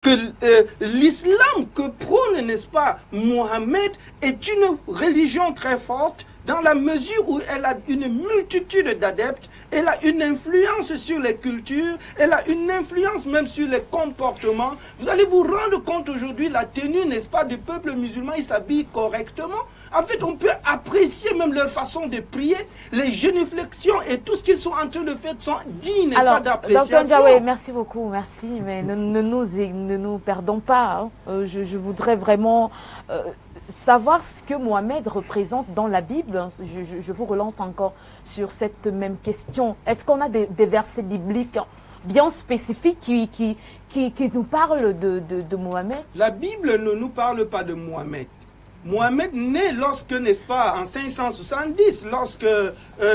que l'islam que prône, n'est-ce pas, Mohammed, est une religion très forte dans la mesure où elle a une multitude d'adeptes, elle a une influence sur les cultures, elle a une influence même sur les comportements. Vous allez vous rendre compte aujourd'hui, la tenue, n'est-ce pas, du peuple musulman, ils s'habillent correctement. En fait, on peut apprécier même leur façon de prier, les génuflexions et tout ce qu'ils sont en train de faire sont dignes, n'est-ce pas, d'appréciation. Dr Ndiaye, merci beaucoup, merci, mais ne nous perdons pas. Hein. Je voudrais vraiment savoir ce que Mohamed représente dans la Bible. Je vous relance encore sur cette même question. Est-ce qu'on a des versets bibliques bien spécifiques qui nous parlent de Mohamed? La Bible ne nous parle pas de Mohamed. Mohamed naît lorsque, n'est-ce pas, en 570, lorsque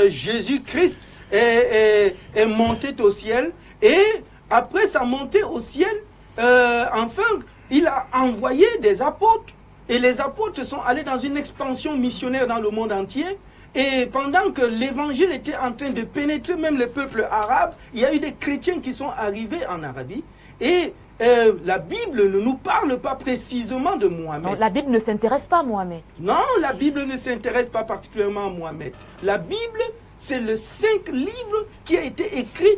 Jésus-Christ est monté au ciel. Et après sa montée au ciel, enfin, il a envoyé des apôtres. Et les apôtres sont allés dans une expansion missionnaire dans le monde entier. Et pendant que l'évangile était en train de pénétrer même les peuples arabes, il y a eu des chrétiens qui sont arrivés en Arabie. Et la Bible ne nous parle pas précisément de Mohamed. Non, la Bible ne s'intéresse pas à Mohamed. Non, la Bible ne s'intéresse pas particulièrement à Mohamed. La Bible, c'est le 5 livres qui a été écrit,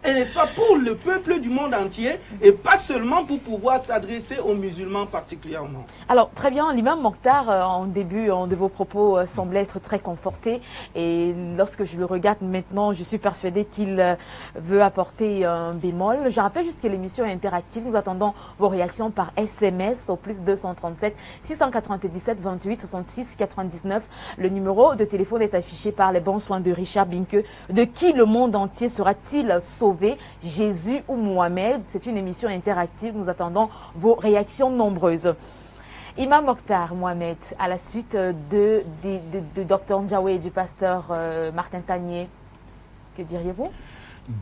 n'est-ce pas, pour le peuple du monde entier et pas seulement pour pouvoir s'adresser aux musulmans particulièrement. Alors, très bien, l'imam Mokhtar, en début de vos propos, semblait être très conforté. Et lorsque je le regarde maintenant, je suis persuadée qu'il veut apporter un bémol. Je rappelle juste que l'émission est interactive. Nous attendons vos réactions par SMS au plus 237 697 28 66 99. Le numéro de téléphone est affiché par les bons soins de Richard Binke. De qui le monde entier sera-t-il sauvé? Jésus ou Mohamed? C'est une émission interactive. Nous attendons vos réactions nombreuses. Imam Mokhtar Mohamed, à la suite de Dr Ndiaye et du pasteur Martin Tanier, que diriez-vous?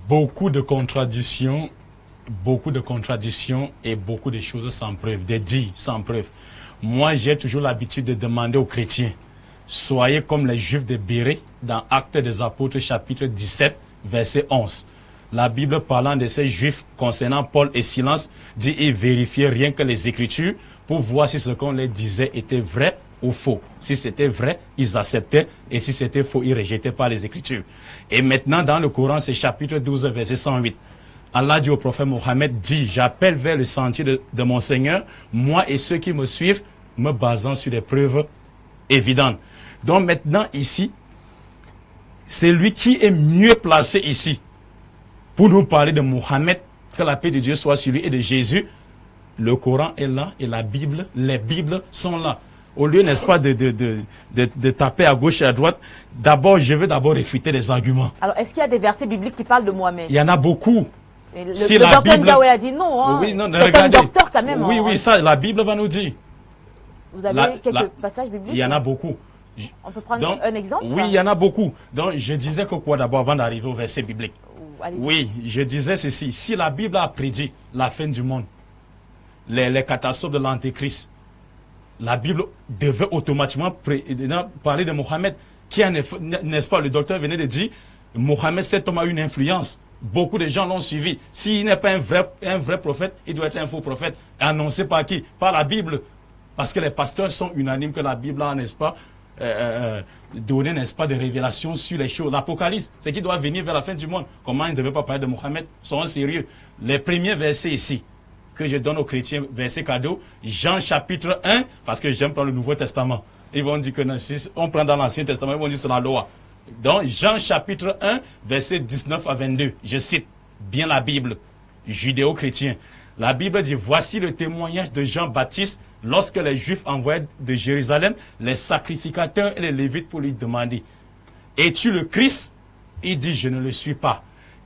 Beaucoup de contradictions et beaucoup de choses sans preuve, des dits sans preuve. Moi, j'ai toujours l'habitude de demander aux chrétiens, soyez comme les Juifs de Bérée dans Actes des Apôtres chapitre 17, verset 11. La Bible parlant de ces Juifs concernant Paul et Silas dit et vérifier rien que les Écritures pour voir si ce qu'on leur disait était vrai ou faux. Si c'était vrai, ils acceptaient et si c'était faux, ils rejetaient pas les Écritures. Et maintenant, dans le Coran, c'est chapitre 12, verset 108. Allah dit au prophète Mohammed, dit, j'appelle vers le sentier de mon Seigneur, moi et ceux qui me suivent, me basant sur des preuves évidentes. Donc maintenant, ici, c'est lui qui est mieux placé ici pour nous parler de Mohammed, que la paix de Dieu soit sur lui, et de Jésus. Le Coran est là et la Bible, les Bibles sont là. Au lieu, n'est-ce pas, de taper à gauche et à droite, d'abord, je veux d'abord réfuter les arguments. Alors, est-ce qu'il y a des versets bibliques qui parlent de Mohamed? Il y en a beaucoup. Le docteur Ndiaye a dit non. Hein. Oui, non, c'est un docteur quand même. Oui, oui, ça, la Bible va nous dire. Vous avez quelques passages bibliques? Il y en a beaucoup. On peut prendre un exemple? Oui, il y en a beaucoup. Donc, je disais que quoi d'abord, avant d'arriver au verset biblique? Oui, je disais ceci. Si la Bible a prédit la fin du monde, les catastrophes de l'Antéchrist, la Bible devait automatiquement parler de Mohammed, qui, n'est-ce pas, le docteur venait de dire, Mohammed, cet homme a une influence. Beaucoup de gens l'ont suivi. S'il n'est pas un vrai prophète, il doit être un faux prophète. Annoncé par qui? Par la Bible. Parce que les pasteurs sont unanimes que la Bible a, n'est-ce pas, donner, n'est-ce pas, des révélations sur les choses. L'Apocalypse, c'est qui doit venir vers la fin du monde. Comment ils ne devaient pas parler de Mohammed? Sont sérieux. Les premiers versets ici, que je donne aux chrétiens, versets cadeaux, Jean chapitre 1, parce que j'aime prendre le Nouveau Testament. Ils vont dire que non, si on prend dans l'Ancien Testament, ils vont dire c'est la loi. Donc, Jean chapitre 1, versets 19 à 22, je cite bien la Bible, judéo-chrétien. La Bible dit, voici le témoignage de Jean-Baptiste lorsque les Juifs envoyaient de Jérusalem les sacrificateurs et les Lévites pour lui demander, es-tu le Christ? Il dit, je ne le suis pas.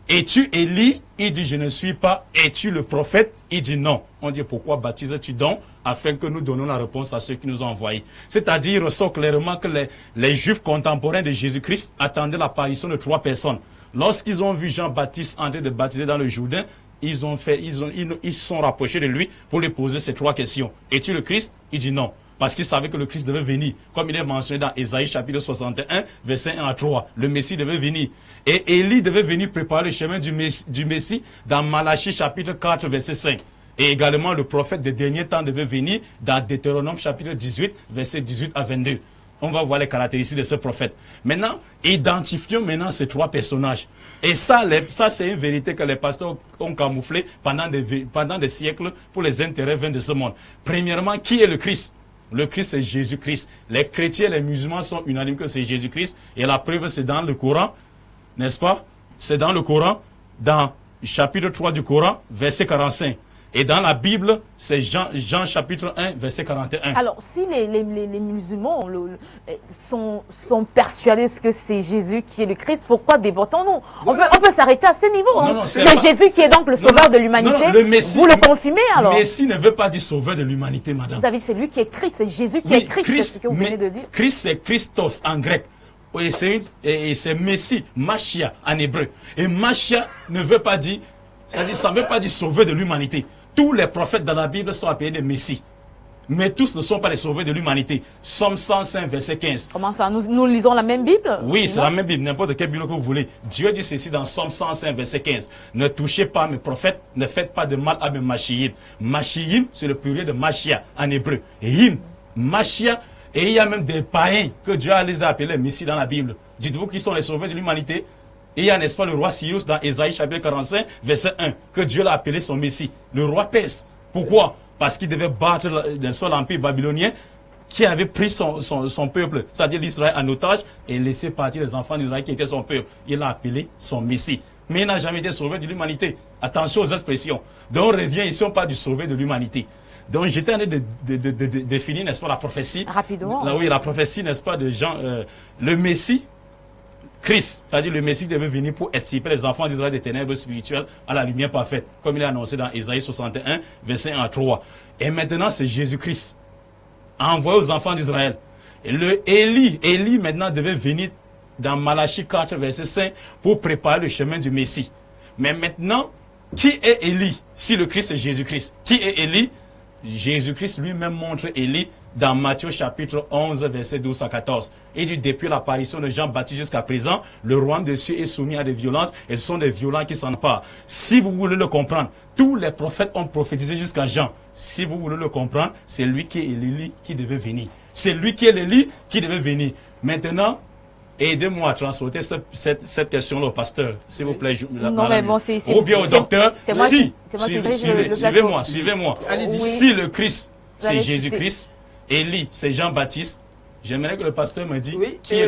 Es-tu Élie? Il dit, je ne suis pas. Es-tu le prophète? Il dit non. On dit, pourquoi baptises-tu donc? Afin que nous donnons la réponse à ceux qui nous ont envoyés. C'est-à-dire, il ressort clairement que les Juifs contemporains de Jésus-Christ attendaient l'apparition de 3 personnes. Lorsqu'ils ont vu Jean-Baptiste en train de baptiser dans le Jourdain, ils se sont rapprochés de lui pour lui poser ces 3 questions. Es-tu le Christ? Il dit non. Parce qu'il savait que le Christ devait venir. Comme il est mentionné dans Ésaïe chapitre 61, verset 1 à 3. Le Messie devait venir. Et Élie devait venir préparer le chemin du Messie dans Malachie chapitre 4, verset 5. Et également, le prophète des derniers temps devait venir dans Deutéronome chapitre 18, versets 18 à 22. On va voir les caractéristiques de ce prophète. Maintenant, identifions maintenant ces trois personnages. Et ça c'est une vérité que les pasteurs ont camouflée pendant des siècles pour les intérêts vains de ce monde. Premièrement, qui est le Christ? Le Christ, c'est Jésus-Christ. Les chrétiens et les musulmans sont unanimes que c'est Jésus-Christ. Et la preuve, c'est dans le Coran, n'est-ce pas? C'est dans le Coran, dans chapitre 3 du Coran, verset 45. Et dans la Bible, c'est Jean chapitre 1, verset 41. Alors, si les musulmans sont persuadés que c'est Jésus qui est le Christ, pourquoi débattons-nous? On peut s'arrêter à ce niveau. C'est Jésus qui est donc le sauveur de l'humanité. Vous le confirmez alors? Le Messie ne veut pas dire sauveur de l'humanité, madame. Vous savez, c'est lui qui est Christ, c'est Jésus qui est Christ, c'est ce que vous venez de dire. Christ, c'est Christos en grec. Et c'est Messie, Machia en hébreu. Et Machia ne veut pas dire, ça ne veut pas dire sauveur de l'humanité. Tous les prophètes dans la Bible sont appelés des Messies. Mais tous ne sont pas les sauveurs de l'humanité. Somme 105, verset 15. Comment ça? Nous lisons la même Bible? Oui, c'est la même Bible, n'importe quelle Bible que vous voulez. Dieu dit ceci dans Somme 105, verset 15. Ne touchez pas mes prophètes, ne faites pas de mal à mes Machiim. Machiim, c'est le pluriel de Machia en hébreu. Him, Machia, et il y a même des païens que Dieu les a appelés Messies dans la Bible. Dites-vous qui sont les sauveurs de l'humanité? Et il y a, n'est-ce pas, le roi Cyrus dans Ésaïe chapitre 45, verset 1, que Dieu l'a appelé son Messie, le roi Perse. Pourquoi? Parce qu'il devait battre d'un seul empire babylonien qui avait pris son peuple, c'est-à-dire l'Israël en otage, et laissé partir les enfants d'Israël qui étaient son peuple. Il l'a appelé son Messie. Mais il n'a jamais été sauvé de l'humanité. Attention aux expressions. Donc on revient ici, on parle du sauvé de l'humanité. Donc j'étais en train de définir, n'est-ce pas, la prophétie. Rapidement. Oui, la prophétie, n'est-ce pas, de Jean, le Messie. Christ, c'est-à-dire le Messie devait venir pour extirper les enfants d'Israël des ténèbres spirituelles à la lumière parfaite, comme il est annoncé dans Ésaïe 61, verset 1 à 3. Et maintenant, c'est Jésus-Christ, envoyé aux enfants d'Israël. Et le Élie maintenant devait venir dans Malachie 4, verset 5, pour préparer le chemin du Messie. Mais maintenant, qui est Élie? Si le Christ est Jésus-Christ, qui est Élie? Jésus-Christ lui-même montre Élie dans Matthieu chapitre 11, verset 12 à 14. Il dit, depuis l'apparition de Jean-Baptiste jusqu'à présent, le royaume des cieux est soumis à des violences, et ce sont des violents qui s'en partent. Si vous voulez le comprendre, tous les prophètes ont prophétisé jusqu'à Jean. Si vous voulez le comprendre, c'est lui qui est l'Élie qui devait venir. C'est lui qui est l'Élie qui devait venir. Maintenant, aidez-moi à transporter cette question-là au pasteur, s'il vous plaît. Non, mais bon, ou bien au docteur. Suivez-moi. Oui. Si le Christ, c'est Jésus-Christ, Élie, c'est Jean-Baptiste, j'aimerais que le pasteur me dise qui est le